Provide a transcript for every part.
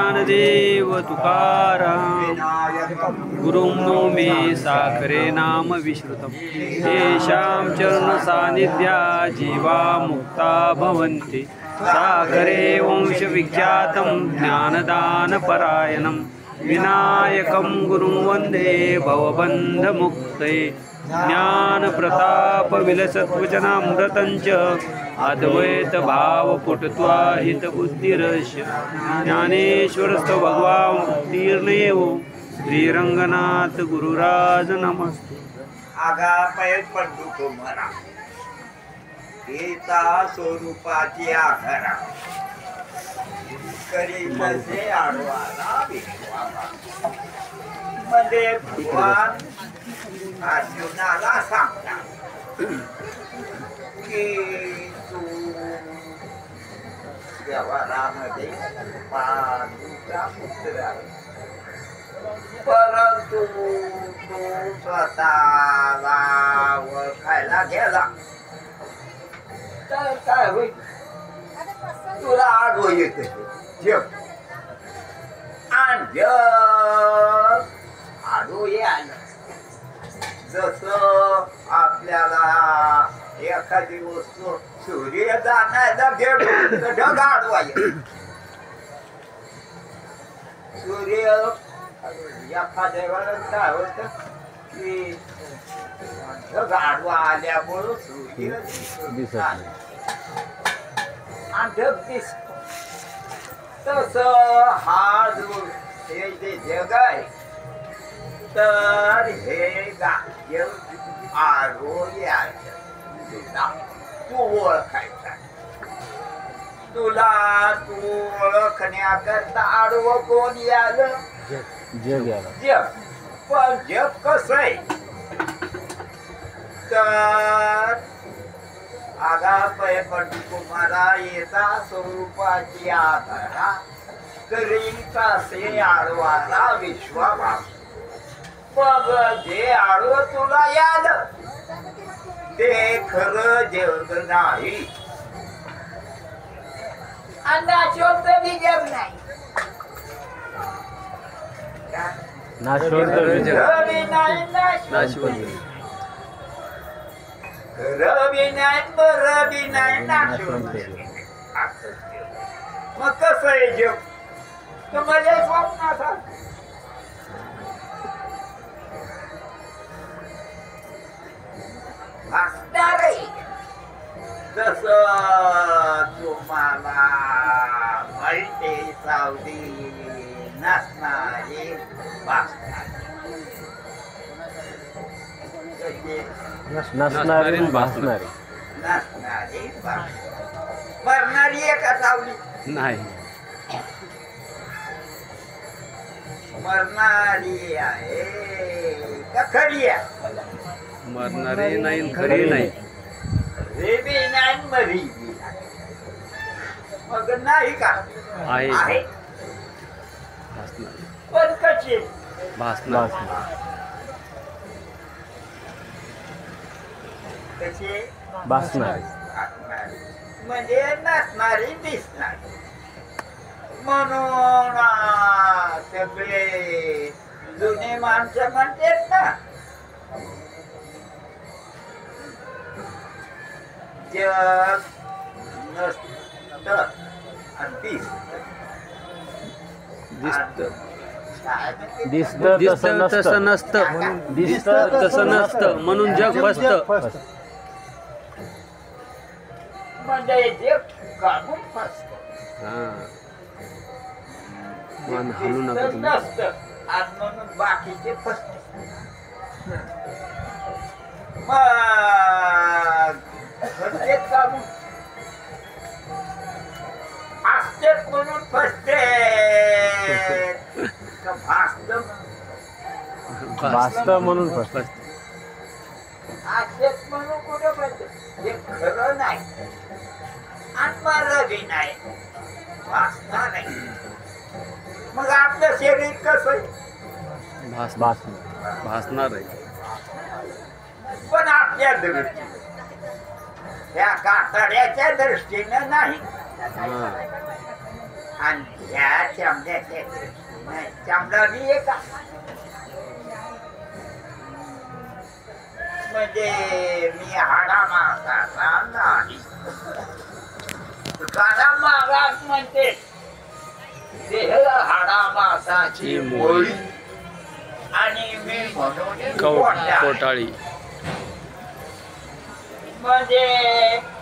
ज्ञानदेव तुकाराम गुरुं नो मे साखरे नाम विश्रुतम् येषां चरण सान्निध्या जीवा मुक्ता भवन्ति साखरे वंशविख्यातं ज्ञानदानपरायणं विनायकं गुरुं वन्दे भवबन्धमुक्तये ज्ञानप्रतापविलसत्वचनामृतञ्च अद्वैतभावपुटत्वाहितबुद्धिरस्य ज्ञानेश्वरस्थ भगवान् श्रीरंगनाथ गुरुराज नमस्ते। आगा पै पडू तुम्हाला गीता स्वरूपाची आघरा करी तसे आडवाला विश्वाला मध्ये भगवान अर्जुनाला सांगतात की तू व्यवहारामध्ये पांडूचा पुत्र आहे, परंतु तू स्वतःला ओळखायला गेला तर काय होईल? तुला आडवं येते जग आणि जग आडवं आलं. जसं आपल्याला एखादी वस्तू सूर्य जाण्याला गेलो तर ढग आडवा येतो. सूर्य एखाद्या वेळेस काय होतं की ढग आडवा आल्यामुळं सूर्य दिसत आणि ढग दिसतो. तसं हा जो हे जे जग आहे तर हे तू ओळखायचा. तुला तू ओळखण्याकरता आडवं कोण आलं? जग. पण जग कसं आहे तर आगापय तुम्हाला येता स्वरूपाची आधारा करीता से आडवाला विश्वाभास. मग जे आडवं तुला याद ते खरं जग नाही, नाशवंत बी जग नाही. मग कसं आहे जग? तर माझ्या स्वप्नाचा भासणार आहे. जसं तुम्हाला मल्टे सावली नसणारी भासणारी मरणारी आहे का सावली? नाही, मरणारी आहे का खरी आहे? मरणारी नाही, खरी नाही. रे बी नाही, मरी बी नाही. मग नाही का? आहे पण कशी भासणार कशी भासणार म्हणजे नसणारी दिसणारी. म्हणून सगळे जुने माणसं म्हणतात ना जग नसतं आणि दिसतं तसं नसतं, दिसतं तसं नसतं म्हणून जग फसतं. म्हणजे जग काढून फसतं. हलू नका तुम्ही. नसतं आणि म्हणून बाकीचे फसते. मग काढून असतेच म्हणून फसते का भासत म्हणून फसत. असतेच म्हणून कुठं फसते? हे खरं नाही आणि मरलं बी नाही, भासणार नाही. मग आपलं शरीर कसं भासणार आहे पण आपल्या दृष्टीने त्या कातड्याच्या दृष्टीनं नाही. आणि ह्याच्या चामडावी आहे का म्हणजे मी हाडा मागाचा नाही तुकाराम महाराज म्हणते देह हाडा मासाची मोळी आणि मी म्हणून कोटाळी म्हणजे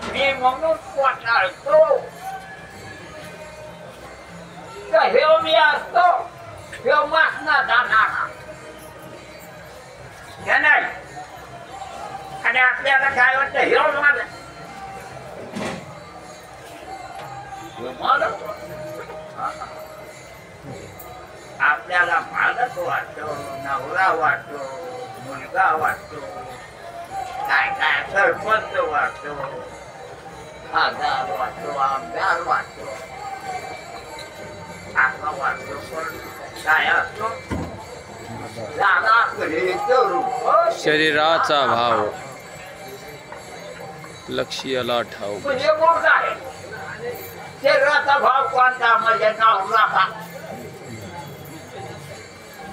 मी म्हणून पोटाळतो तर हे मी असतो हे मासना जाणारा हे नाही आणि आपल्याला काय वाटतं हे माझं आपल्याला मालक वाटतो नवरा वाटतो मुलगा वाटतो काय काय सरपंच वाटतो खासदार वाटतो आमदार वाटतो असा वाटतो पण काय असतो शरीराचा भाव लक्ष्याला ठाव म्हणजे मोठ आहे शरीराचा भाव कोणता म्हणजे नवरा का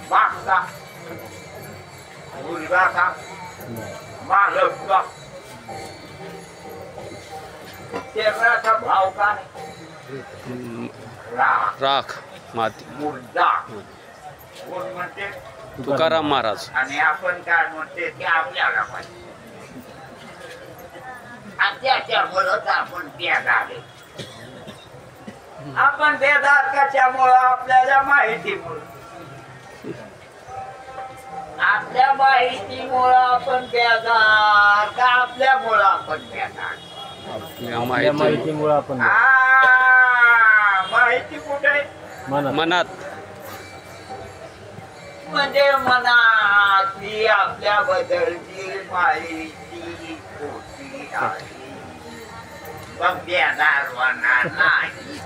बाप का मुलगा का मालक का शरीराचा भाव का राख माती मुर्दा कोण म्हणते तुकाराम महाराज आणि आपण काय म्हणते ते आपल्याला पाहिजे आणि त्याच्यामुळंच आपण बेदार आहे आपण बेदार कशामुळं आपल्याला माहितीमुळं आपल्या माहितीमुळं आपण बेदार का आपल्यामुळं आपण बेदार आपल्या आपल्या माहितीमुळे आपण माहिती कुठे मनात म्हणजे मनातली आपल्या बदलची माहिती खोटी आहे मग बेदार होणार नाही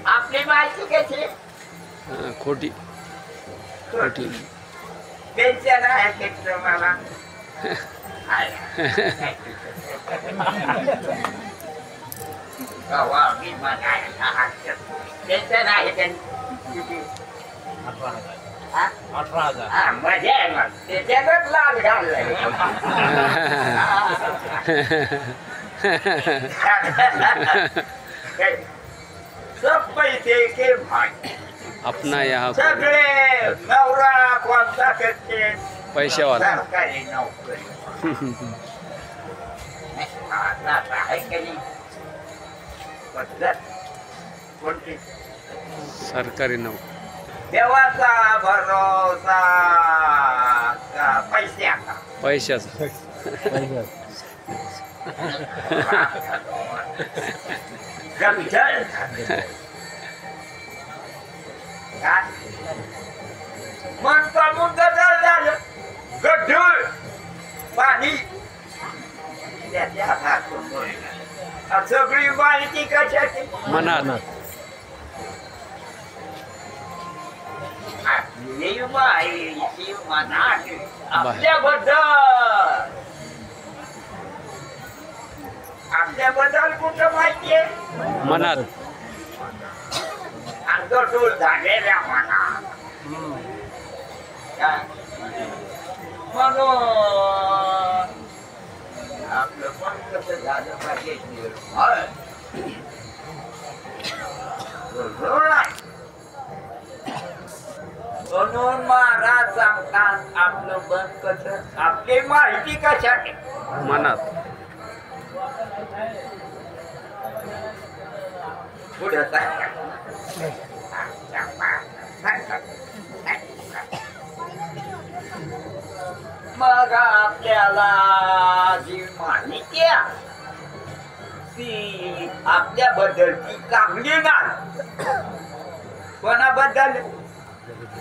आपली माहिती कशी खोटी खोटी पेन्शन आहे की मला मी पेन्शन आहे त्यांनी 18,000 मजा आहे मग त्याच्यातच लाल घाललाय सब पैसे के भाई अपना यहाँ सगळे नवरा कोणता करते पैशावाला सरकारी नोकरी आहे कधी पद्धत कोणती सरकारी नऊ देवाचा भरोसा का पैशाचा पैशाचा गमझल मन कामून गजल झालं गढूळ पाणी त्याच्या हातातून बोलणं सगळी माहिती कशाची मनात आपली माहिती मनात आपल्याबद्दल आपल्याबद्दल कुठं माहिती आहे मनात गढूळ झालेल्या मनात म्हणून आपलं मन कसं झालं पाहिजे निर्मळ म्हणून महाराज सांगतात आपलं मन कसं आपली माहिती कशाने मनात पुढे मग आपल्याला जी माहिती आहे ती आपल्याबद्दलची चांगली नाही कोणाबद्दल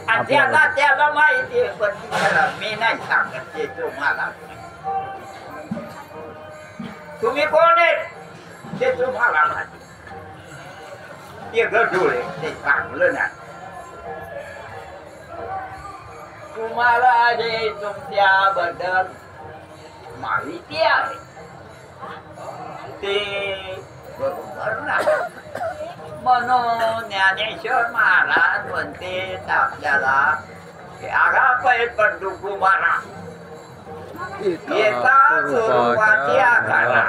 त्याला माहिती आहे पण मी नाही सांगत ते तुम्हाला तुम्ही कोण आहेत ते तुम्हाला माहिती ते गढूळ आहे ते चांगलं नाही तुम्हाला जे तुमच्याबद्दल माहिती आहे ते बरोबर नाही म्हणून ज्ञानेश्वर महाराज म्हणते आपल्याला आघापाय पंडू कुमारा येता स्वरूपाची आघाडा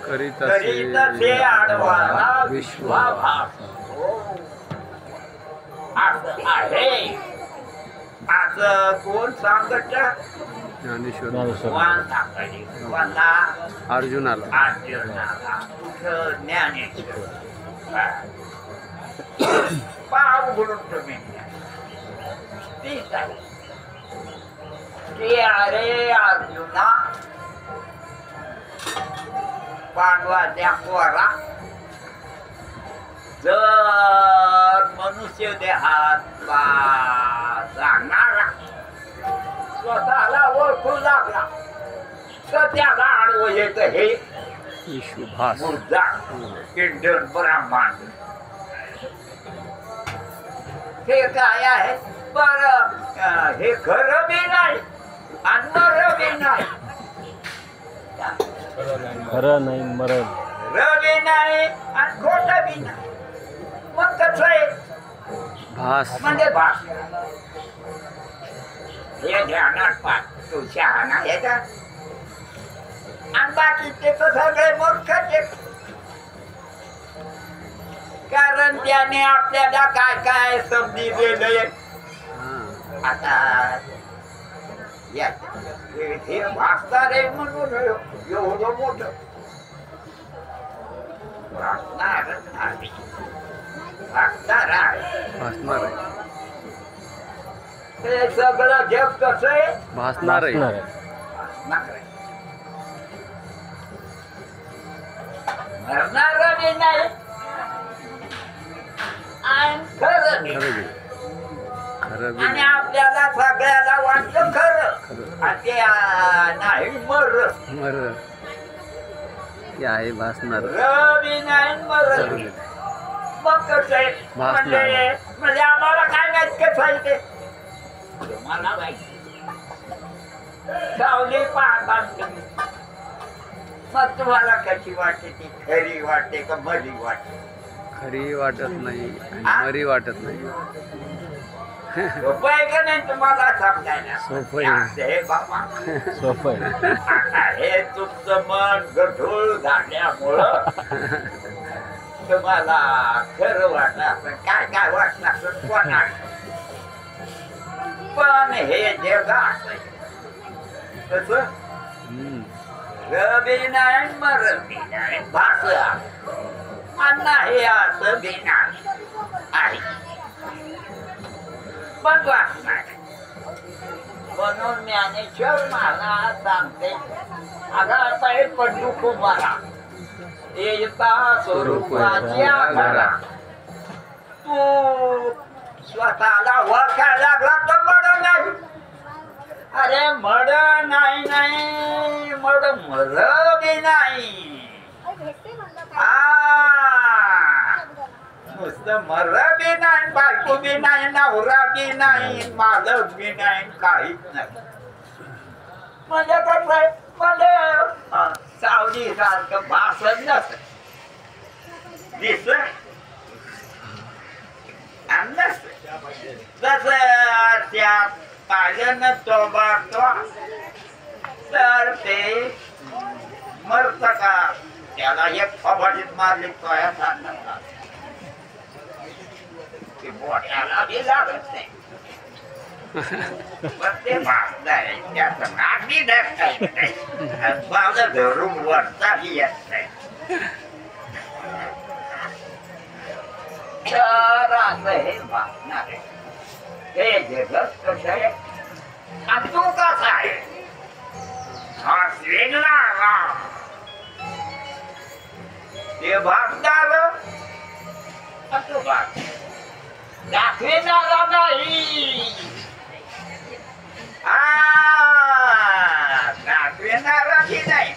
करीत करीत असे आडवाला विश्वाभास असं आहे. आज कोण सांगत ज्ञानेश्वर वान सांगायची वाला अर्जुनाला अर्जुनाला कुठं ज्ञानेश्वर पाव घडून तुम्ही तीच आहे की अरे अर्जुना पांडवाच्या पोरा जर मनुष्य देहात सांगणारा स्वतःला ओळखू लागला तर त्याला आडवं येत हे विश्वभास मुद्दा इंडियन ब्राह्मण हे काय आहे बर हे खरं बी नाही आणि मरं बी नाही खरं नाही मरण रवी नाही आणि खोट बी नाही मग कसं आहे भास म्हणजे भास हे ध्यानात पाठ तू शहाणा आहे का आणि बाकीचे तर सगळे मूर्खच आहेत. कारण त्याने आपल्याला काय काय समजी दिलंय आता हे भासणार आहे म्हणून एवढं मोठं भासणार नाही भासणार आहे भासणार आहे हे सगळं जग कसं आहे भासणार आहे असणार आहे. भासणार आहे मरणार बी नाही आणि खरं बी खरं बी खरं बी आणि आपल्याला सगळ्याला वाटलं खरं आणि ते नाही मर मर हे आहे भासणार रवी नाही मर मग कसं आहे म्हणजे आम्हाला काय माहित कसं आहे ते तुम्हाला माहिती सावली पाहता तुम्ही मग तुम्हाला कशी वाटते ती खरी वाटते का मरी वाटते खरी वाटत नाही आणि मरी वाटत नाही सोपं आहे का नाही तुम्हाला समजायला सोपं आहे. हे बाबा सोपं आहे. आता हे तुमचं मन गढूळ झाल्यामुळं तुम्हाला खरं वाटलं असं काय काय वाटलं असं कोणा पण हे जग असं कसं हम्म. रबी नाही मरबी नाही भास अन्न हे असं बी नाही आहे पण वास नाही म्हणून ज्ञानेश्वर महाराज सांगते आघापाय पंडू कुमारा येता स्वरूपाची आघाडा तू स्वतःला ओळखायला लागला तर मड नाही अरे मड नाही मड मर बी नाही नुसतं मर बी नाही बायको बी नाही नवरा बी नाही मालक बी नाही काहीच नाही म्हणजे कसं आहे म्हणजे सावली सारखं भासत नसत दिस जस त्या पाहिल्यानं तो बागतो तर ते मरत का त्याला एक फबाडीत मारली तोया सांगतात ते बोटाला बी लागत नाही पण ते भासणार त्याचं नागरी धरता येत नाही बाला धरून वरताही येत नाही तर असं हे भासणार आहे हे जगत कसं आहे आणि तू कसा आहे हा वेगळा ते भागदार असं भाग दाखविणारा नाही दाखविणारा की नाही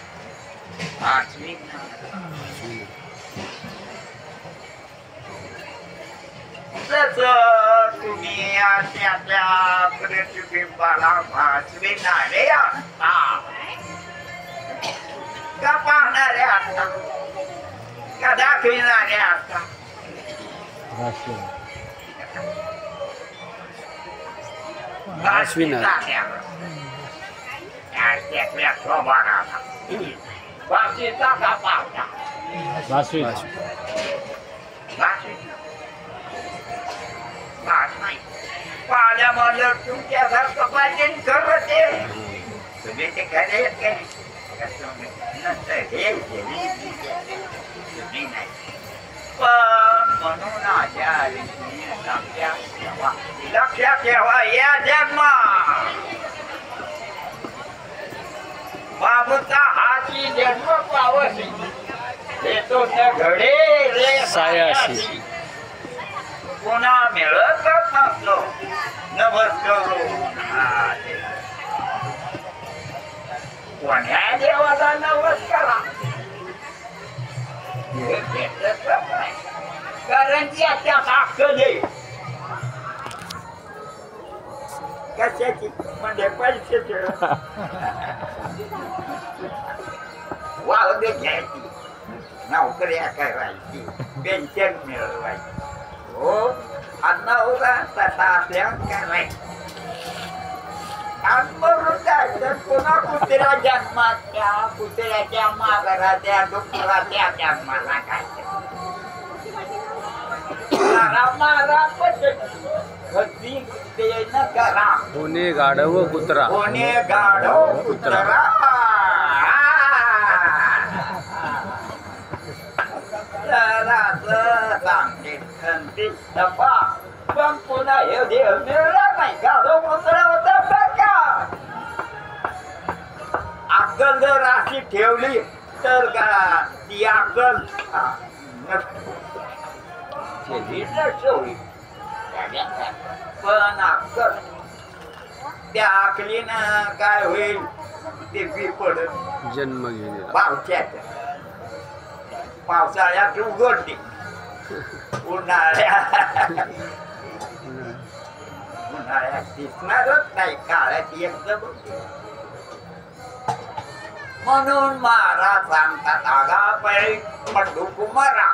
जसं तुम्ही त्या प्रतिबिंबाला भासविणारे असता का पाहणारे असता का दाखविणारे असता अश्विना. वाशीचा का पावटा वासवी पाण्यामध्ये तुमच्यासारखं पाहिजे खरं ते तुम्ही ते खरे पण म्हणून अशा लक्षात ठेवा या जन्मा बाबूचा हाती जन्म पावसी येतो न घडे रे सायाशी. पुन्हा मिळतच नसलो नमस्कार कोण्या देवाला नमस्कार कारण त्याच्या अक्कले कशाची म्हणजे पैशाची वाहून घ्यायची नोकऱ्या करायची पेन्शन मिळवायची हो अन्नवरा तसा असल्या करायची मरून जायचं पुन्हा कुत्र्या जन्मात त्या कुत्र्याच्या माघारा त्या डुकराच्या जन्माला काय मारा कधी ते न करा कोणी गाढव कुत्रा. कोणी गाढव कुत्रा सांगते खंती तपा पण पुन्हा हे देव मिळणार नाही गाढव कुत्रा होता का अक्कल जर अशी ठेवली तर का ती अक्कल पण अक्कल त्या अकलीनं काय होईल ते बी पडत जन्म घेणे. पावसात पावसाळ्यात उघडते उन्हाळ्यात दिसणारच नाही काळात एकदम म्हणून महाराज सांगतात आगा पै पंडू कुमारा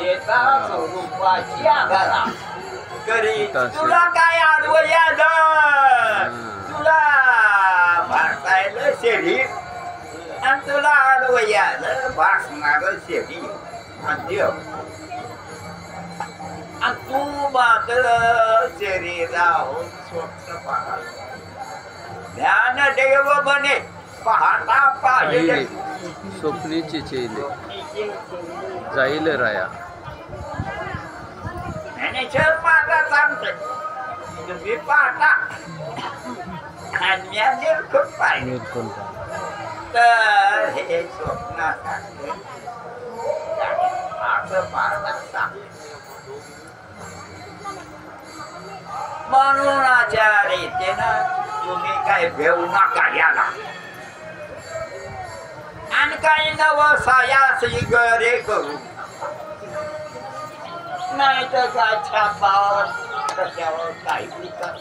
एका स्वरूपाची आगारा करी तुला काय आडवं याद तुला भासायला शेडी आणि तुला आडवं याद भासणार शेडी आणि तू मात्र शरीराहून स्वप्न पाहा ध्यान देव बने पाहता पाहिले स्वप्नीची चेले जाईल राया. ज्ञानेश्वर माझा सांगते तुम्ही पाहता आणि निर्खुट पाहिजे निर्कुंठ तर हे स्वप्नासारखे असं महाराज सांगते. म्हणून आचार्यतेनं तुम्ही काय भेऊ नका याला आणि काही नवं सायासी गरे करू नाही तर काय छापावर कशावर काही करतात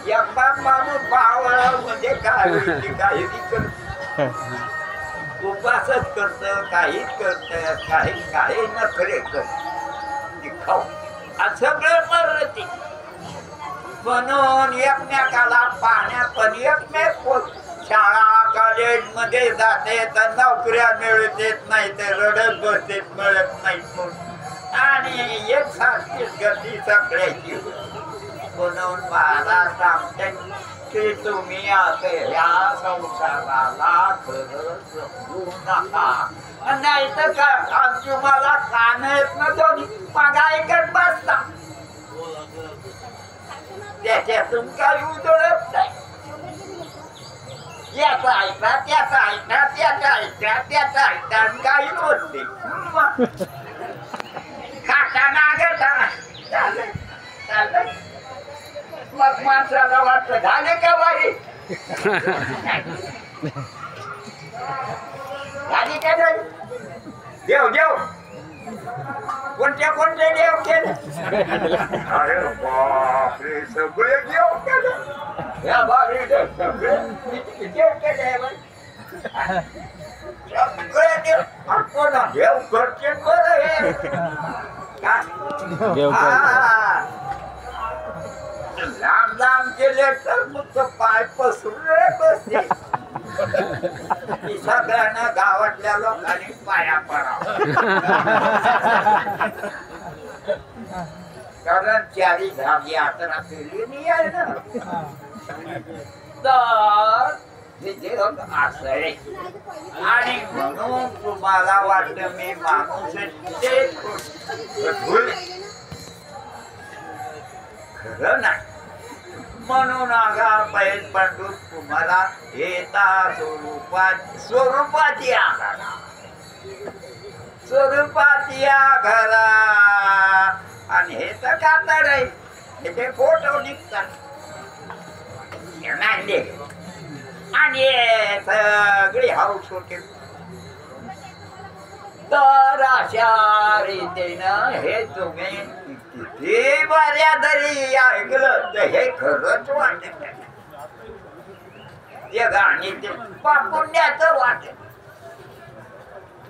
एकदा माणूस भावळ म्हणजे काय होईल काही करत उपासच करत काहीच करत काही नखरे करत खाऊ सगळं मरते म्हणून एकमेकाला पाहण्यात पण एकमेक शाळा कॉलेज मध्ये जाते तर नोकऱ्या मिळत येत नाही तर रडत बसतेत मिळत नाही आणि एक सारखीच गती सगळ्याची म्हणून मला सांगते की तुम्ही असं या संसाराला खरं समजू नका नाही तर काय तुम्हाला कान येत ना दोन्ही मग ऐकत बसता त्याच्यातून काही उजळत नाही याचा ऐका त्याचा ऐका त्याचा ऐका त्याचा ऐका काही होत नाही खाता नागता मग माणसाला वाटतं झाले का वारी झाली का नाही देव देव कोणते देव केले अरे बापरे सगळे देव केले या बाबी सगळे देव केले सगळे देव आपण देव करते बरं हे काय? देव हा. लांब लांब गेले तर मग पाय पसरून बसते सगळ्यांना गावातल्या लोकांनी पाया पडावं कारण चारी धाम यात्रा केली आहे ना तर तिथे असं आहे आणि म्हणून तुम्हाला वाटतं मी माणूस आहे ते खरं नाही म्हणून आगा बैल पंडू तुम्हाला येता स्वरूपाची आघाला स्वरूपाची आघाला आणि हे तर कातड आहे हे ते फोटो निघतात नाही आणि सगळी हाऊस होते तर अशा रीतीनं हे तुम्ही किती बऱ्या तरी ऐकलं तर हे खरंच वाटत ते गाणी ते पापुण्याचं वाटत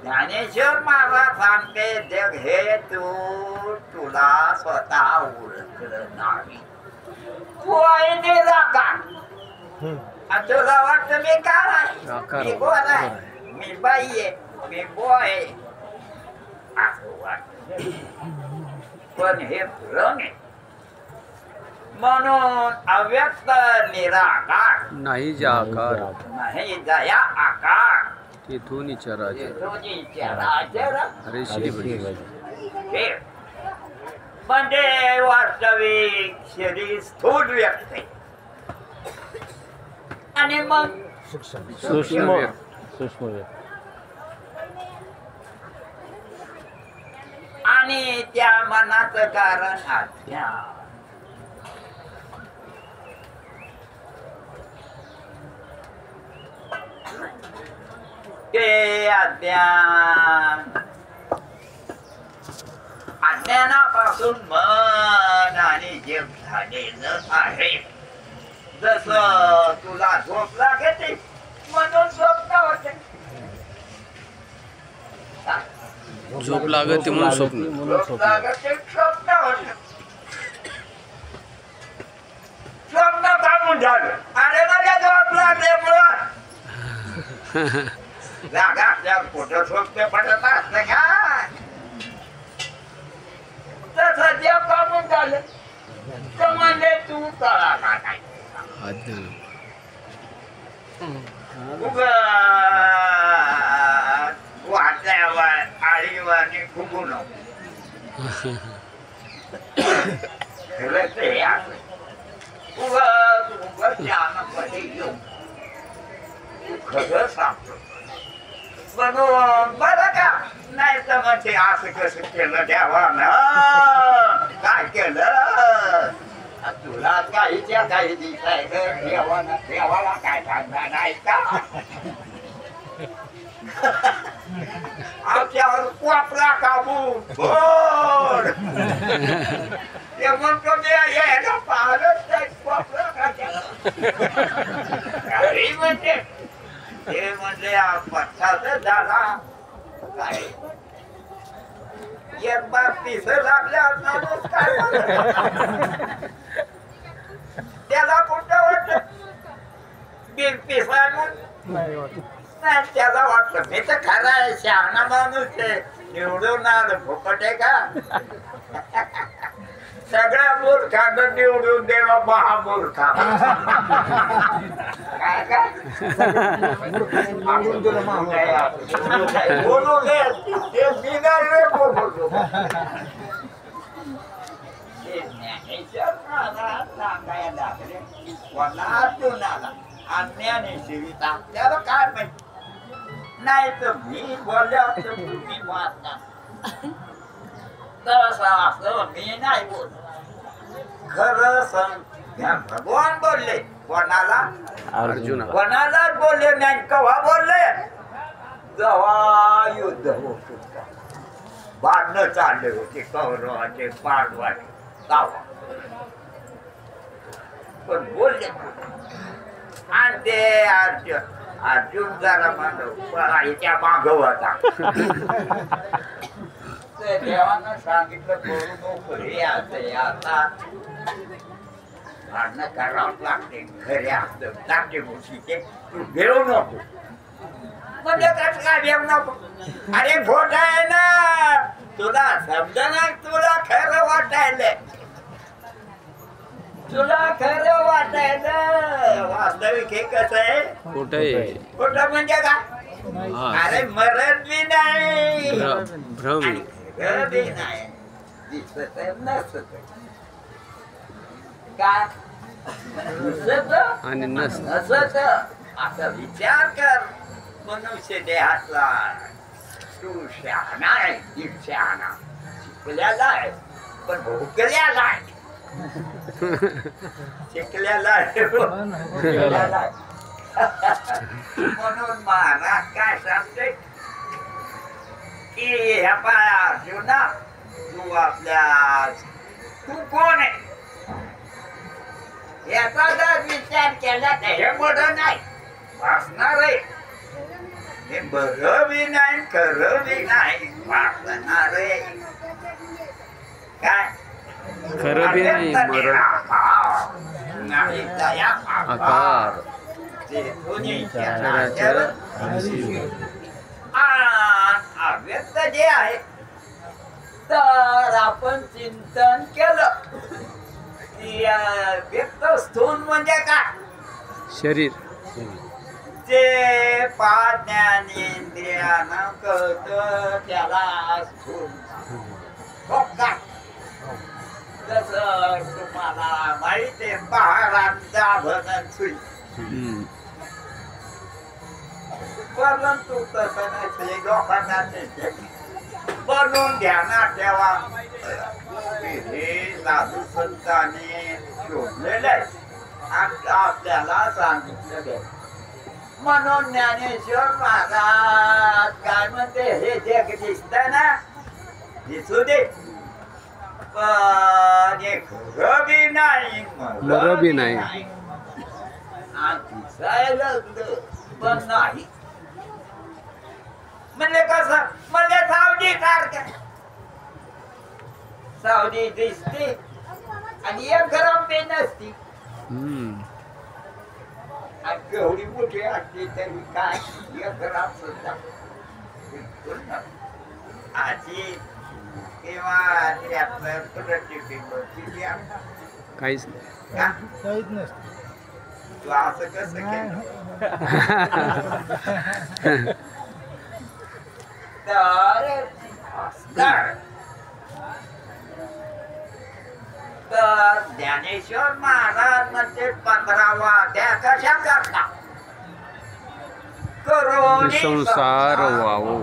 ज्ञानेश्वर महाराज सांगते जग हे तुला स्वतः ओळखलं नाही तू आहे ते राखा तुला वाटतं मी काय आहे मी कोण आहे मी बाई आहे मी बॉय आहे असं वाटत पण हे भ्रम आहे म्हणून अव्यक्त निराकार नाही ज्या आकार नाही जया आकार तेथून चराचर दोन्ही चराचर अरे श्री हे म्हणजे वास्तविक शरीर स्थूल व्यक्त आहे आणि मग सूक्ष्म सूक्ष्म आणि त्या मनाचं कारण अज्ञान ते अज्ञानापासून मन आणि जग झालेलं आहे जसं तुला झोप लागते म्हणून स्वप्न होते झोप लागते म्हणून स्वप्न झोप लागते स्वप्न होते स्वप्न काढून झालं अरे माझ्या झोप लागल्यामुळं जागा कुठं स्वप्न पडत असतं का तसं जे काढून झालं तर म्हणजे तू कळा का नाही वाटल्यावर आळीवाने फुगू नको खरं ते असं उगाच ज्ञानामध्ये येऊ तू खरं सांगतो म्हणून बरं का नाही तर म्हणजे असं कसं केलं देवानं काय केलं तुला काहीच्या काही दिसाय देवानं देवाला काय सांगणार नाही का आमच्यावर वापरा काबू बोल ते म्हणतो मी यायला पाहलंच नाही वापरा काही म्हणते ते म्हणजे पक्षाच झाला काय एक बार पिस लागल्यावर माणूस काय म्हणत? त्याला कुठं वाटत बिन पिसा नाही त्याला वाटलं मी तर खरं आहे शहाणा माणूस आहे निवडून आलं फुकट आहे का सगळ्या मूर्खांना निवडून देवा महामूर्खा काय काय बोलू दे ते बिगाडले बोलतो सांगायला लागले कोणातून आला ज्ञानेश्वरीचा आपल्याला काय माहिती नाही तर मी बोलल्यावर तर तुम्ही वाचणार तसं असं मी नाही बोल खरं सांग भगवान बोलले कोणाला अर्जुना कोणालाच बोलले नाही केव्हा बोलले जेव्हा युद्ध होत होतं भांडणं चालले होते कौरवाचे पांडवाचे गावा पण बोलले आणि ते अर्जुन जरा पळायच्या माग होता. ते देवानं सांगितलं करू नको हे असं आता भांडणं करावं लागते घरी असतं लागते गोष्टीचे तू घेऊ नको. म्हणजे कसं काय घेऊ नको? अरे खोट आहे ना तुला समजा ना तुला खरं वाटायला खरं वाटायला वास्तविक हे कसं आहे कुठे खोटं म्हणजे काय? अरे मरण बी नाही भ्रम आणि खरं बी नाही दिसत नसत काय दिसत आणि नसत नसत असा विचार कर. मनुष्य देहातला तू शहाणा आहे ती शहाणा शिकलेला आहे पण भोकलेला आहे. शिकलेला आहे भोकलेला आहे. म्हणून महाराज काय सांगते की ह्या पाया अर्जुना तू आपल्या तू कोण आहे याचा जर विचार केला तर हे मोठं नाही वाचणार आहे. हे बरं बी नाही खरं बी नाही वाचणार आहे. काय खरं बी नाही मरण नाही दया आकार ते दोन्ही चराचर व्यक्त जे आहे तर आपण चिंतन केलं की व्यक्त स्थूल म्हणजे काय शरीर जे पाच ज्ञानेंद्रियानं कळत त्याला स्थूल काय तस तुम्हाला माहिती आहे पहारांचा भनसुई परंतु तसं नसले लोकांना बनवून ध्यानात ठेवा. हे साधू संतांनी शोधलेलं आहे आपल्याला सांगितलं. म्हणून ज्ञानेश्वर महाराज काय म्हणते हे जग दिसत ना दिसू दे पण हे खरं बी नाही मरं बी नाही. दिसायला लागलं पण नाही म्हणजे कसं म्हणजे सावली सारखं सावली दिसते आणि एक गरम बी नसती आणि एवढी मोठी असली तरी काय एक गरम सुद्धा आजी किंवा त्यातलं प्रतिबिंब काहीच नाही. तू असं कसं केलं तर ज्ञानेश्वर महाराज म्हणजे 15वा त्या कशा करता करून संसार वावो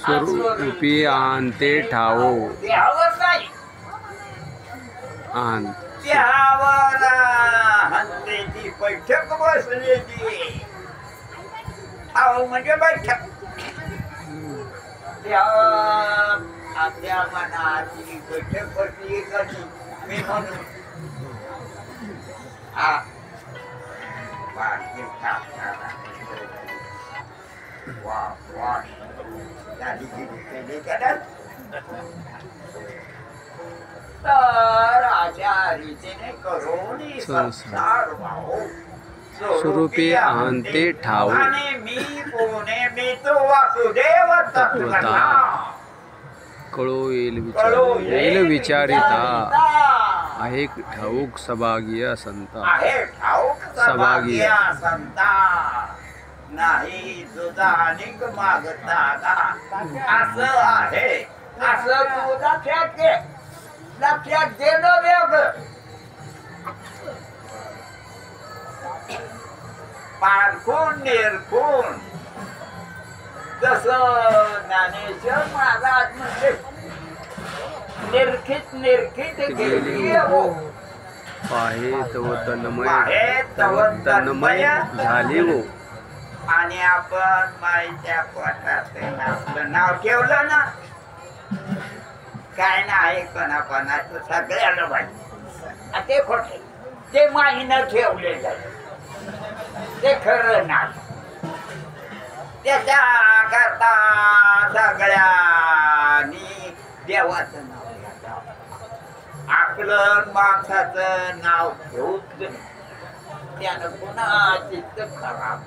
स्वरूपी आणते ठावो द्यावं नाही आण त्यावर हंतेची बैठक बसलेली ठाव म्हणजे बैठक आपल्या मनाची बैठक बसली कशी मी म्हणून हा तर अशा रीतीने करून संसार वाहो स्वरूपी आणते ठाव आणि मी कोणे मी तो वासुदेव तत्वता कळो येईल विचारिता आहे ठाऊक सभागीय संता आहे ठाऊक सभागीय संता नाही तुझा अनेक मागता असं आहे असं तू लक्षात घे लक्षात घेणं वेगळं पारखून निरखून जसं ज्ञानेश्वर महाराज म्हणजे निरखित गेली हो पाहे तव तन्मय झाली हो. आणि आपण माईच्या पोटात आपलं नाव ठेवलं ना काय नाही कोणाकोणाचं सगळ्याला पाहिजे ते खोटे ते माईनं ठेवलेलं आहे. ते खरं नाही. त्याच्या करता सगळ्यांनी देवाचं नाव घ्यावं. आपलं माणसाचं नाव घेऊच त्यानं कुणाची खराब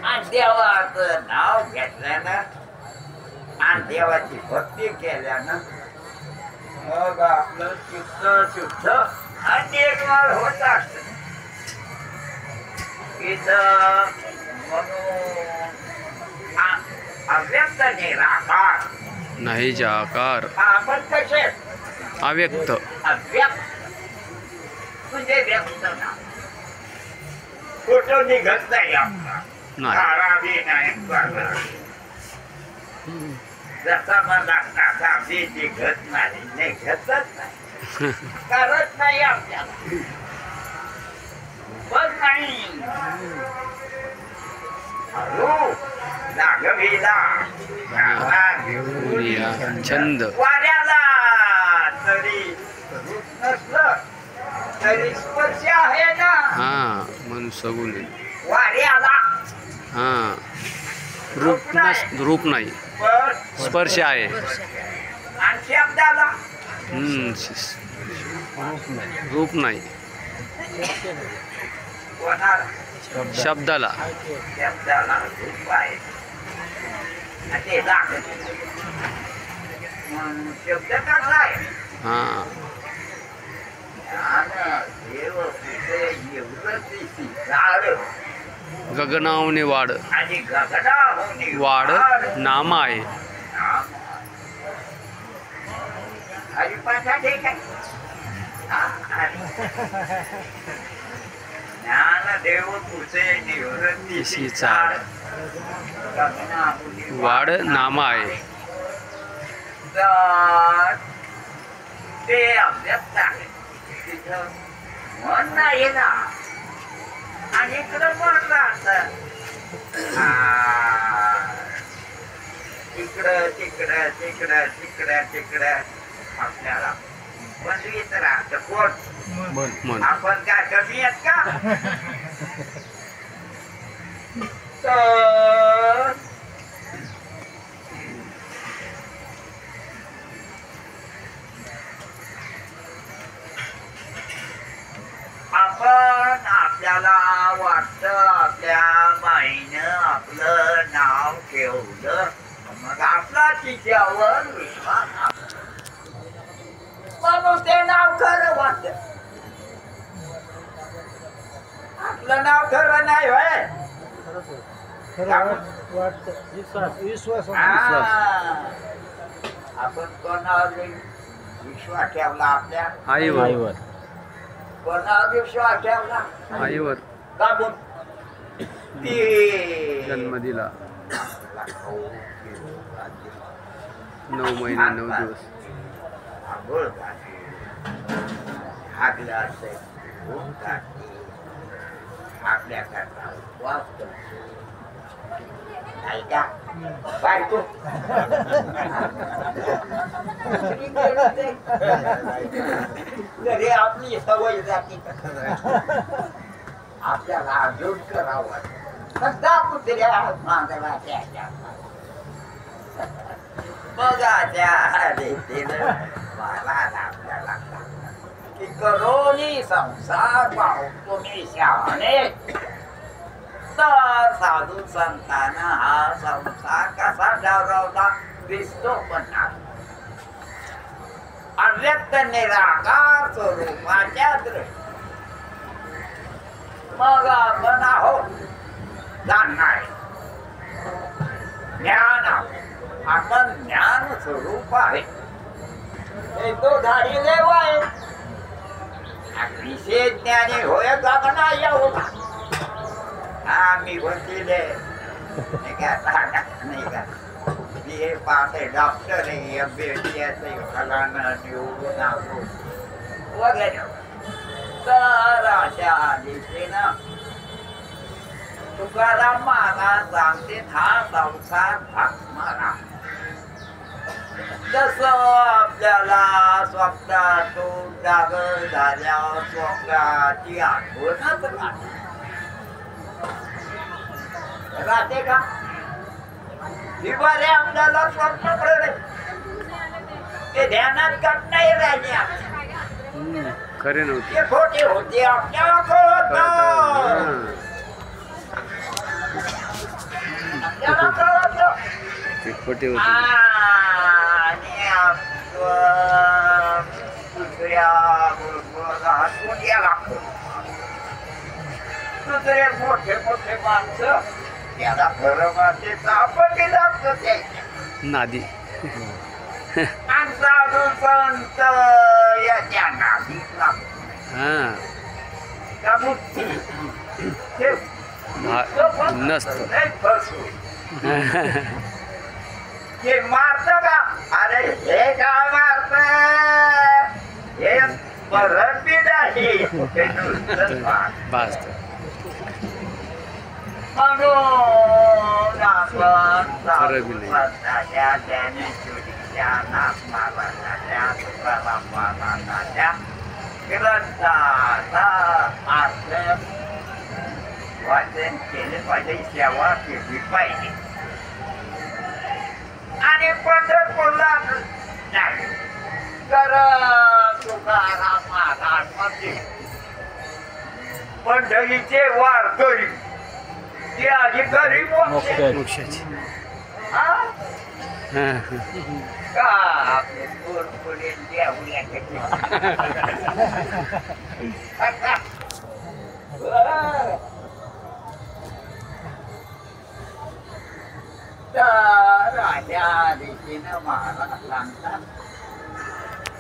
आणि देवाचं नाव घेतल्यानं आणि देवाची भक्ती केल्यानं मग आपलं चित्त शुद्ध आणि निर्मळ होत असत. इथं म्हणून अव्यक्त निराकार नाही जाकार आपण कसे अव्यक्त अव्यक्त म्हणजे व्यक्त ना कुठं निघत नाही आपला नाही. धारावी नाही करणार. जसा मला धारावी निघत नाही निघतच नाही करत नाही आपल्याला पण नाही हळू लागवीला छंद वाऱ्याला तरी रूप नसलं तरी स्पर्श आहे ना. हा म्हणून सगुण वाऱ्याला हा रूप नाही पण स्पर्श आहे. आणि शब्दाला हम्म रूप नाही कोणाला शब्दाला शब्दाला रूप आहे आणि ते लागत म्हणून शब्द कसा आहे. हा देव एवढं झाड गगनावने वाढ आणि गगनाहून वाढ नाम आहे. हरिपाठा ठीक आहे. ज्ञान देव तुझे निवृत्तीची झाड गगनाहून वाढ नाम आहे. तर ते अभ्यस्त आहे. तिथं मन नाही ना आणि इकडं मन राहतं. तिकडं तिकडं तिकडं तिकडं तिकडं आपल्याला बनवीत राहतं कोण. मन आपण काय कमी आहेत का. तर आपण आपल्याला वाटतं आपल्या माईनं आपलं नाव ठेवलं मग आपला तिच्यावर विश्वास म्हणून ते नाव खरं वाटत. आपलं नाव खरं नाही होय. आपण कोणावर विश्वास ठेवला आपल्या आईवर कोणावर विश्वास ठेवला आईवर दाबून ती जन्म दिला 9 महिने 9 दिवस आंघोळ घातली हागलं असेल भूक घातली आपल्याकरता उपवास करतो नाही का बायको तरी आपली सवय जाती आपल्याला अजून करावं सध्या कुत्र्या मांजरा त्याच्या बघाच्या रीतीनं मला आपल्याला की करोनी संसार पाहू तुम्ही शहाणे तर साधू संतांना हा संसार कसा डरवला दिसतो पण नाही. अव्यक्त निराकार स्वरूपाच्या दृष्टी मग आपण आहोत जाणणार ज्ञान आहोत. आपण ज्ञान स्वरूप आहे. हे तो धाडी देव आहे. विशेष ज्ञानी होय गगना येऊ आम्ही वकील नाही का हे पासे डॉक्टर आहे अभ्यर्थी फलानं निवडून आलो वगैरे. तर अशा दिशेनं तुकाराम महाराज सांगते हा संसार भागणारा जसं आपल्याला स्वप्नातून जागर झाल्यावर स्वप्नाची आठवणच राहते राहते का ही बरे आपल्याला स्वप्न पडले ते ध्यानात कट नाही राहिले खरे नव्हते ते खोटे होते आपल्याला कळत आपल्याला कळत ते खोटे होते आणि आपलं दुसऱ्या बरोबर हसून या लागतो दुसरे मोठे मोठे माणसं त्याला खरं माणसे सापडले लागतं त्याच्या नादी आणि साधू संत याच्या नादी लागतो हा का मुक्ती ते नसतं नाही फसू हे मारत का अरे हे काय मारत हे परत बी नाही बस म्हणून आपण खरं बी नाही. स्वतःच्या ज्ञानेश्वरीच्या नाममालाच्या तुकारामाच्या ग्रंथाचा अर्थ वाचन केले पाहिजे सेवा केली पाहिजे आणि पंढरपूरला नाही तर तुकाराम महाराज मध्ये पंढरीचे वारकरी ते अधिकारी मोक्षाची हा हा का आपले पोरपुरे देऊया राजा रीतीनं महाराज सांगतात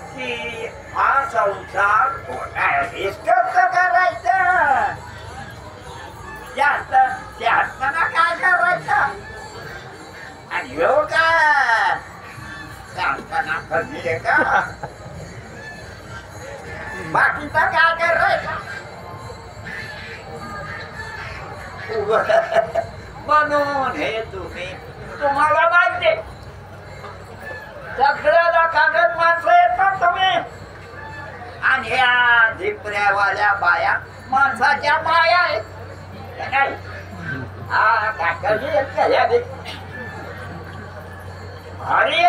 की हा संसार इष्टच करायचं जास्त त्यातपणा काय करायचं आणि ह्यो काय शांतपणा कधी आहे का बाकीचा काय करायचं म्हणून हे तुम्हाला माहिती सगळ्याला कागद माणसं येतात तुम्ही आणि ह्या झिपऱ्यावाल्या बाया माणसाच्या माया आहेत नाही हा काकडी अरे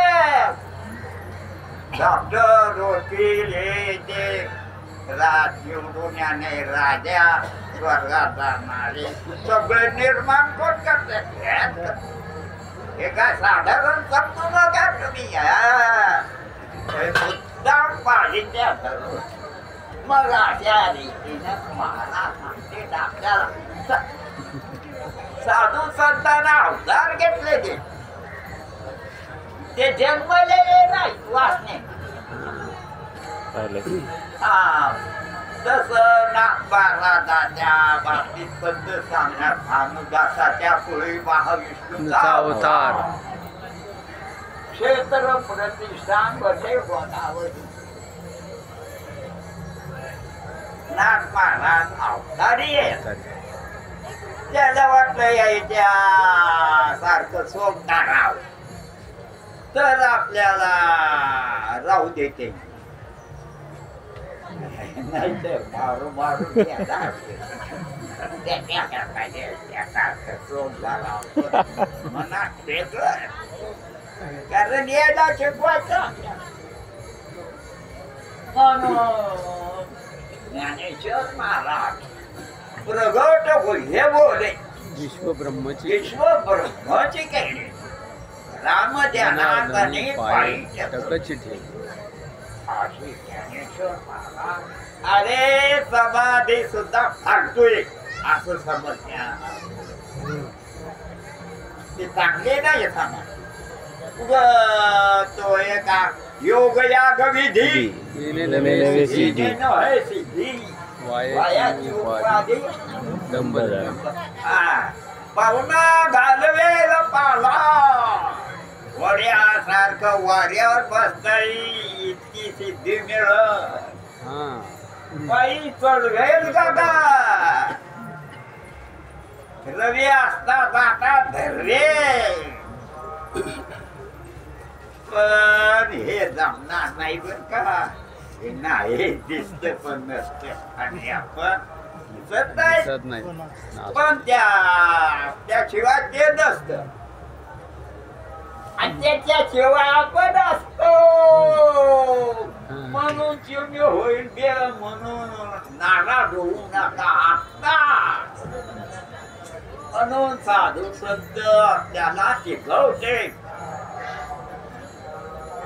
डॉक्टर वकील हे ते राजयोगुण्याने राजा स्वर्गात जाणारे सगळे निर्माण कोण करतात हे काय साधारण समजू नका तुम्ही मुद्दाम पाहिजे मग अशा रीतीनं महाराज सांगते आपल्याला साधू संतांना अवतार घेतले ते जन्मलेले नाही वाचणे तसं नागबाराच्या बाबतीत पंत सांगण्यात भानुदासाच्या पुढे महाविष्णूचा अवतार क्षेत्र प्रतिष्ठान मध्ये गोदावरी नाग महाराज अवतारी आहे त्याला वाटलं याच्या सारखं सोडणार राव तर आपल्याला राहू देते नाही तर मारू मारू मनात वेगळं कारण याला शिकवायचं म्हणून ज्ञानेश्वर महाराज प्रगट होईल बोले विश्वब्रह्मची विश्वब्रह्मची केली राम ध्यानाने टकची ठेव अशी ज्ञानेश्वर महाराज अरे समाधी सुद्धा फाडतोय असं समजण्या ते चांगले नाही समाज तो एका योग याग विधी सिद्धी वायाची उपाधी पाहुणा घालवेल पाला वड्यासारखं वाऱ्यावर बसताय इतकी सिद्धी मिळत बाई चढवेल का रवी असता जाता धरले पण हे जमणार नाही बर का हे नाही दिसत पण नसत आणि आपण दिसत नाही दिसत नाही पण त्याशिवाय ते नसतं आणि त्याच्याशिवाय आपण असतो म्हणून चिमणी होईल बे म्हणून नाराज होऊ नका आता म्हणून साधू संत त्याला शिकवते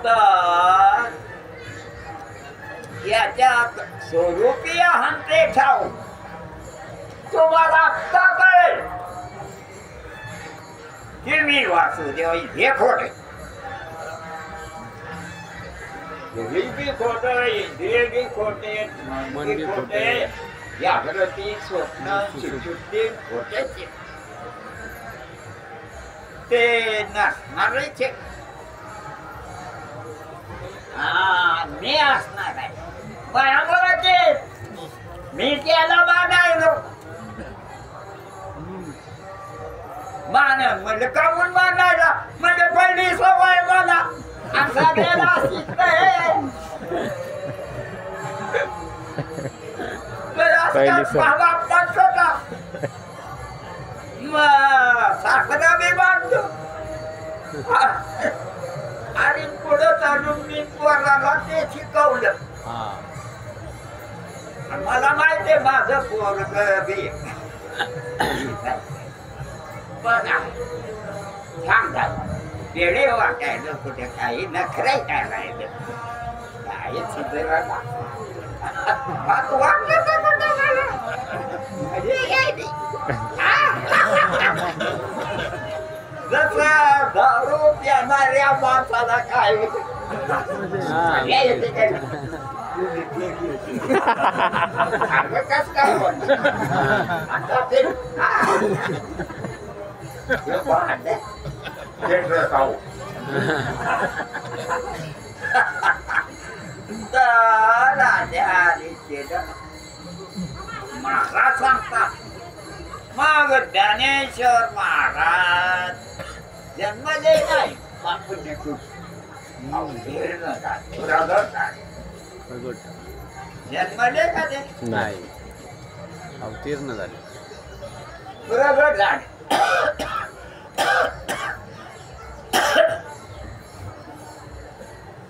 तर याच्या स्वरूपी हंते ठाऊ तुम्हाला आत्ता कळेल की मी वासुदेव हे खोटे बी खोटे इंद्रिय बी खोटे मन बी खोटे जागृती स्वप्न सुषुप्ती खोटे ते नसणारच मी असणार आहे बरोबर मी त्याला मानायलो मान म्हणजे कामून मानायला म्हणजे पहिली सवय मला आणि सगळ्याला साखरा मी बांधतो आणि पुढं चालून मी पोराला ते शिकवलं मला माहितीये माझं पोरग बी पण छान झालं वेळे वाटायला कुठे काही नखरे काय राहिलं काय सुधारला वाटलं तर कुठे झालं जसं दारू पिणाऱ्या माणसाला काय कस काय महाराज सांगतात मग ज्ञानेश्वर महाराज जन्मले नाही जन्मले का ते नाही अवतीर्ण झाले बरोबर झाले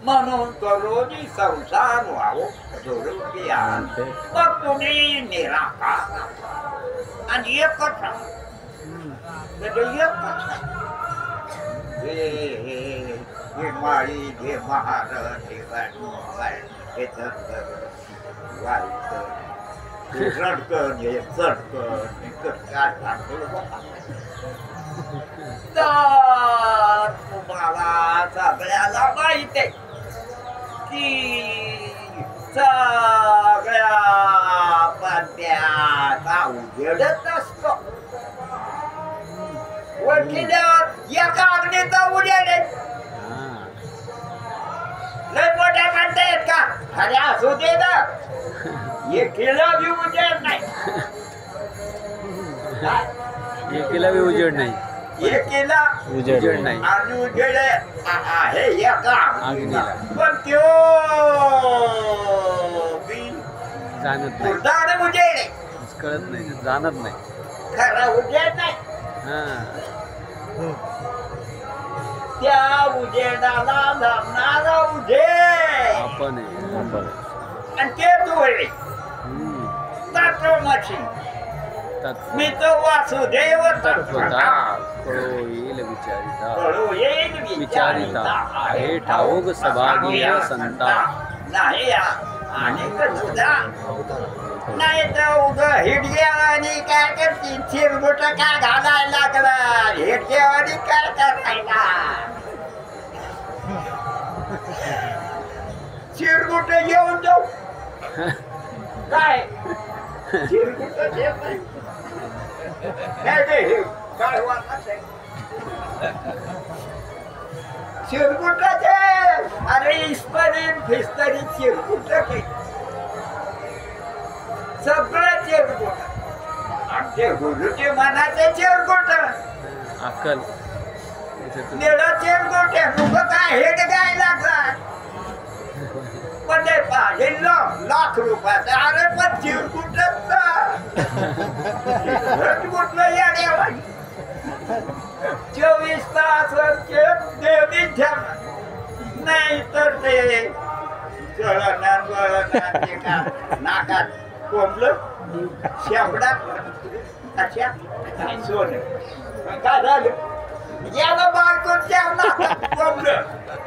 म्हणून करोनी संसार व्हावो मग तुम्ही निराकार आणि एकच हे माळी घे महार हे रडकन हे चढकन काय तर तुम्हाला सगळ्याला माहित आहे की सगळ्या पद्याचा उजेडच असतो वकिल्यावर एका अग्नीचा उजेड आहे लय मोठ्या म्हणता येत का अरे असू दे ना एकीला बी उजेड नाही एकीला बी उजेड नाही एकीला उजेड नाही आणि उजेड आहे एका अग्नीला पण त्यो बी जाणत नाही उदाहरण उजेड आहे कळत नाही जाणत नाही खरा उजेड नाही त्या उजेडाला लागणारा उजेड आपण आणि ते डोळे तत्वमसी मी तो वासुदेव तत्वता कळो येईल विचारिता कळू येईल विचारिता आहे ठाऊक सभागीय संता नाही आणि सुद्धा नाही तर उगं हिडगे आणि काय करतील चिरगुट काय घालायला लागला हिडगे आणि काय करायला चिरगुट घेऊन जाऊ काय चिरगुट घेत नाही काय वाटत चिरगुटाचे अरे इस्परीन फिस्तरीन चिरगुट सगळं चिरगुट आमचे गुरुचे मनाचे चिरगुट अक्कल निळं चिरगुट तुझं काय हेड काय लागला पण ते पाहिजे लाख रुपयाचा अरे पण चिरगुटच कुठलं याड्यावानी 24 तास देवी ठेवणार नाही तर ते नाकात कोंबलं शेपडात अशा सोनं काय झालं याला बायकोच्या नाकात कोंबलं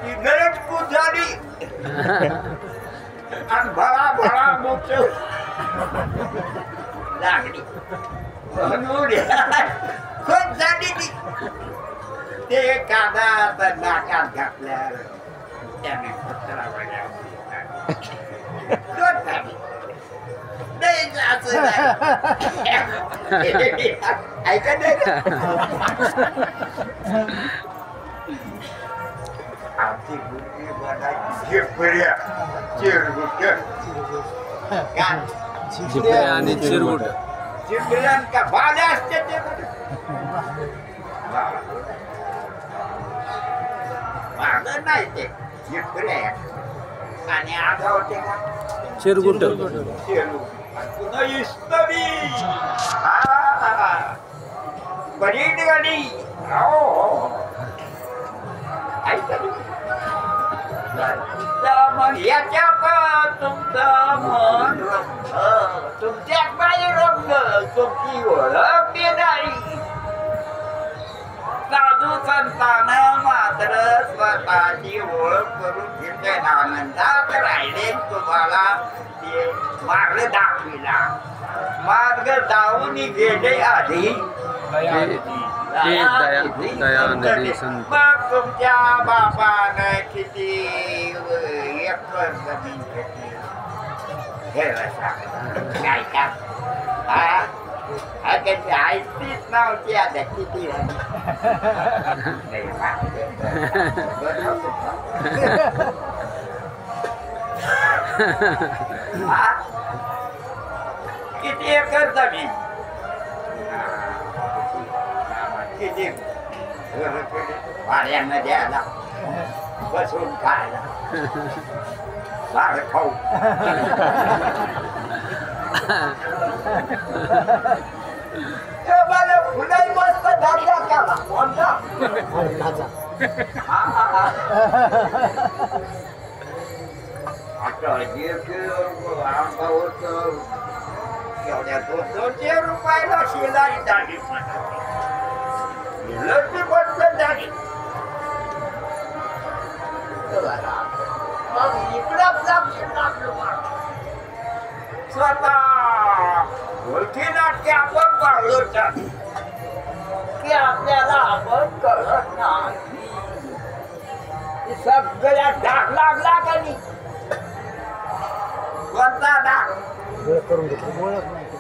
की गरज खूप झाली आणि भळा भळा मोक्ष लागली खूप झाली ती ते कादा नाकात घातल्या त्याने कुत्रा ऐका नाही आमची बुद्धी बनायची चिपळे आणि चिरगुट चिपळ्यांका बाले असते ते माझं नाही ते चिपळे आणि आगावते का चिरगुट पुन्हा इस्तवी बरी निघाली हो मग याच्या तुमचं मन रंग तुमच्या पायी रंग तुमची ओळख नाही साधू संतानं मात्र स्वतःची ओळख करून घेतले आनंदात राहिले तुम्हाला ते मार्ग दाखविला मार्ग दावून गेले आधी दयानदी संत मग तुमच्या बापानं किती एकर जमीन घेतली हे काय का त्याची आईचीच नव्हती आता किती किती एकर जमीन किती भाड्यांना द्यायला बसून खायला सारं खाऊ फुलाई मस्त धागा केला कोणता एवढ्या 200 रुपयाला शिलाई झाली लग्न बंद झाली मग इकडं स्वतः ओळखी नाटके आपण पाळलो की आपल्याला आपण कळत नाही सगळ्या डाग लागला का नाही कोणता डाग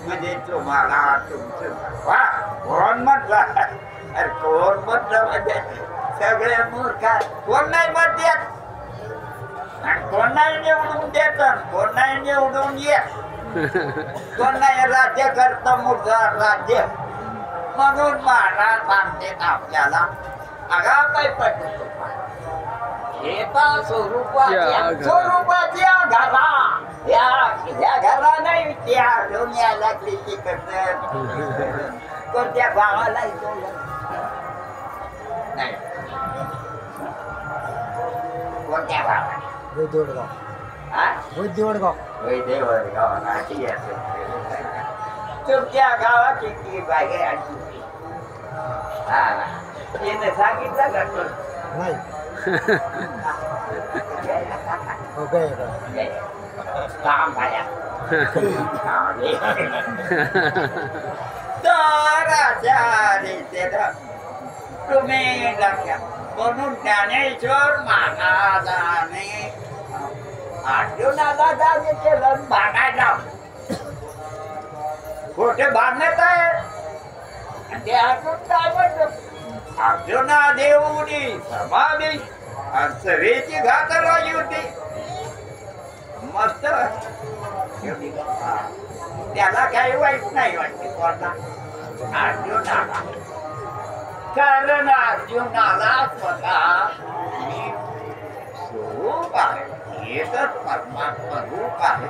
म्हणजे तुम्हाला तुमचं कोण म्हटलं अरे कोण म्हटलं म्हणजे सगळे मूर्ख कोण नाही मत देत कोण नाही निवडून देत कोण नाही निवडून येत कोण नाही राज्य करत मोठं राज्य म्हणून महाराज सांगते आपल्याला आगापाय पडतो स्वरूपाच्या घरा या घरा नाही त्या दुनियाला कृती करत कोणत्या गावाला नाही कोणत्या गावाला तुमच्या गावाची ती बागे तिने सांगितलं का काम भाया तुम्ही लक्षात म्हणून ज्ञानेश्वर महाराजाने अर्जुनाला जागे केलं भागायला खोटे बांधण्यात आहे ते अर्जुन काय म्हणतो अर्जुना देऊनी समाधी सरेची घात राजी होती मस्त त्याला काही वाईट नाही वाटते कोणता अर्जुनाला कारण अर्जुनाला स्वतः स्वरूप आहे एकच परमात्मा रूप आहे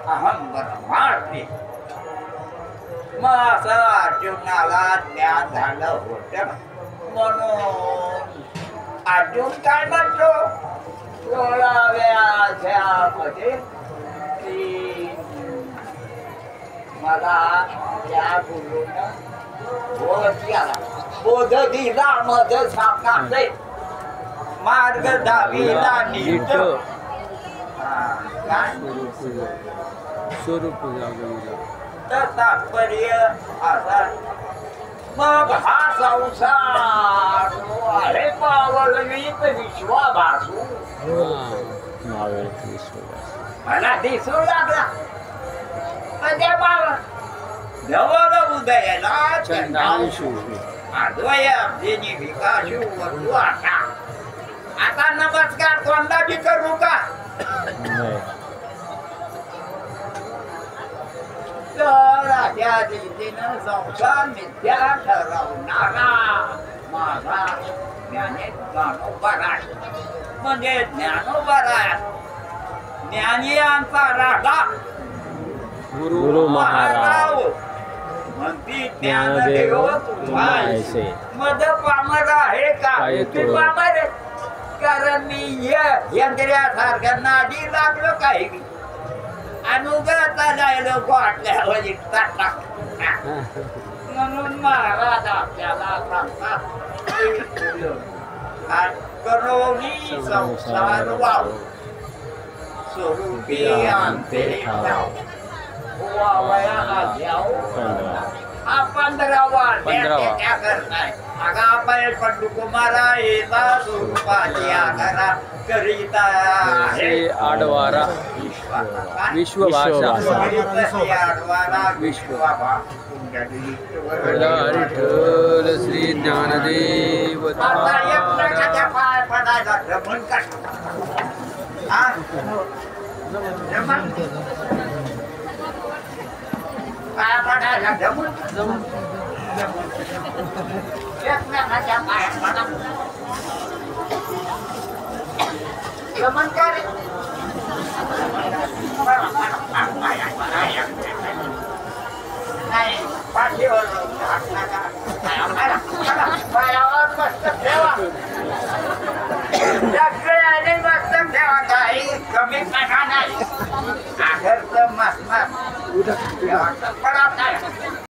अहम ब्रह्मास्मी मग असं अर्जुनाला ज्ञान झालं होतं म्हणून अर्जुन काय म्हणतो 16व्या की मला त्या गुरुनं बोध दिला मध साकासे मार्ग दाविला नीट स्वरूप जागविला. तर तात्पर्य असा मग हा संसार आहे पावलवीत विश्वाभासू मला दिसू लागला म्हणजे धवल उदयला चंदांशु अद्वय अब्धिनी विकासू वधू आता नमस्कार कोणता बी करू का त्या रीतीनं संसार मिथ्या ठरवणारा माझा ज्ञानोबा म्हणजे ज्ञानोबा ज्ञानियांचा राजा गुरु महाराज म्हणती ज्ञानदेव तुझा मद पामर आहे का काय पामर कारण मी यंत्र्यासारख्या नादी लागलो काही अनुगता जायला वाटल्यावर म्हणून महाराज आपल्याला सांगतात करोनी संसार वाव स्वरूपी अंते हा 15वा त्या करताय अगा आपण पंडू कुमारा येता स्वरूपाची आकारा करिता आडवारा विश्वभाषा विठ्ठल श्री ज्ञानदेव पाय पडायचा भ्रमण पाय पडायला जमून एकमेकाच्या पाया पडा जमन करे नाही पाठीवर पायावर मस्तक ठेवा सगळ्यांनी मस्तक ठेवा काही कमी नका नाही आखरचं मस्त पडा नाही